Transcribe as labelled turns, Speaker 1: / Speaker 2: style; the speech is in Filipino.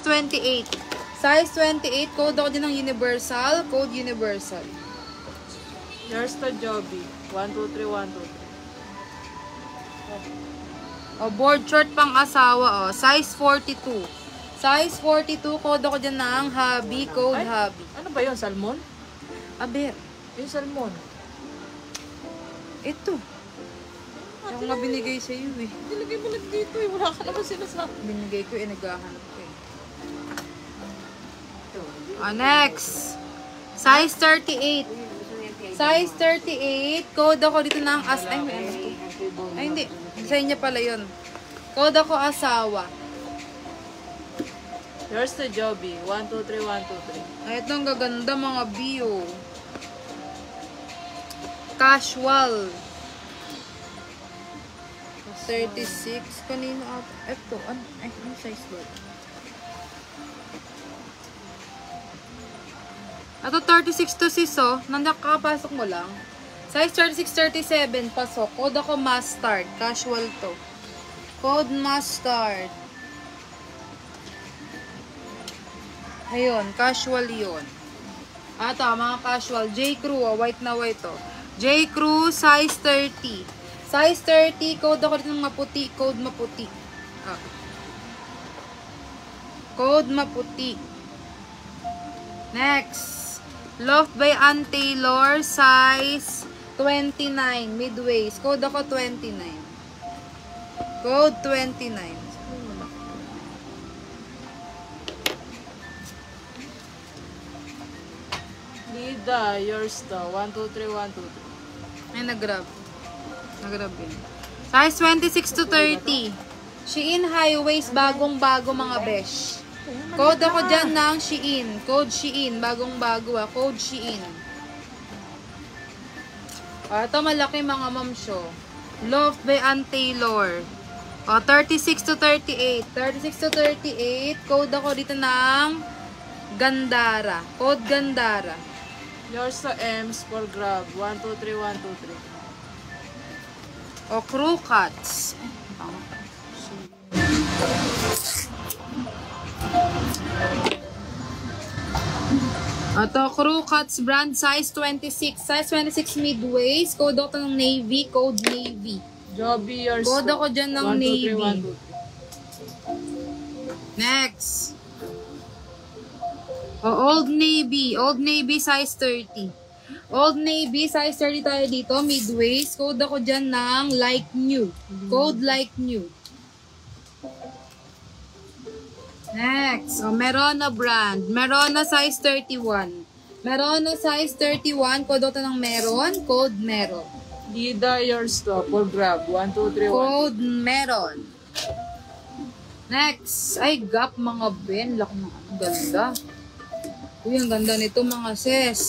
Speaker 1: 28. Size 28. Code ako din ng universal. Code universal.
Speaker 2: Yours to Joby. 123, 123.
Speaker 1: O, board short pang asawa. O, size 42. Size 42. Code ako dyan ng hubby. Code hubby.
Speaker 2: Ano ba yun? Salmon?
Speaker 1: Aber.
Speaker 2: Yung salmon.
Speaker 1: Ito. Yung nga binigay sa iyo eh.
Speaker 2: Nilagay mo lang dito eh. Wala ka naman sinasabi.
Speaker 1: Binigay ko eh. Naghahanap ko eh. Next. Size 38. Size 38. Code ako dito ng as... Ay, may ano to. Ay, hindi. Sa inyo pala yun. Code ako asawa.
Speaker 2: Yours to Joby. 123, 123.
Speaker 1: Ay, ito ang gaganda mga bio. Casual. 36. Kanino ata? Ito. Ay, ano size ba? Ito 36 to sis, oh. Nakakapasok mo lang. Size 36, 37. Pasok. Code ako mustard. Casual to. Code mustard. Ayun. Casual yun. Ito, mga casual. J. Crew, oh. White na white, oh. J. Crew, size 30. Size 30. Code ako dito ng maputi. Code maputi. Ah. Code maputi. Next. Loft by Ann Taylor, size 29, mid-waist. Code ako 29. Code 29.
Speaker 2: Lida, yours to. 123, 123.
Speaker 1: Ay, nag-grab. Nag-grab yun. Size 26 to 30. Shein high waist, bagong-bago mga besh. Code ako dyan ng Shein. Code Shein. Bagong-bago ah. Code Shein. Ito malaki mga mamsyo. Loft by Ann Taylor. 36 to 38. 36 to 38. Code ako dito ng Gandara. Code Gandara.
Speaker 2: Yours to M's for grab. 123, 123.
Speaker 1: O crew cuts. Ito, crew cuts brand size 26. Size 26 mid-waist. Code ako ng navy. Code navy.
Speaker 2: Joby, yours
Speaker 1: Code ako dyan ng
Speaker 2: 123,
Speaker 1: navy.
Speaker 2: 123.
Speaker 1: Next. O, Old Navy. Old Navy size 30. Old Navy size 30 tayo dito. Mid-waist. Code ako dyan ng like new. Code like new. Next, Merona brand. Merona size 31. Merona size 31. Code ito ng meron. Code meron.
Speaker 2: Lida, yours to. For grab. 123, 123.
Speaker 1: Code meron. Next. Ay, Gap mga Ben. Laki ng ganda. Uy, ang ganda nito mga sis.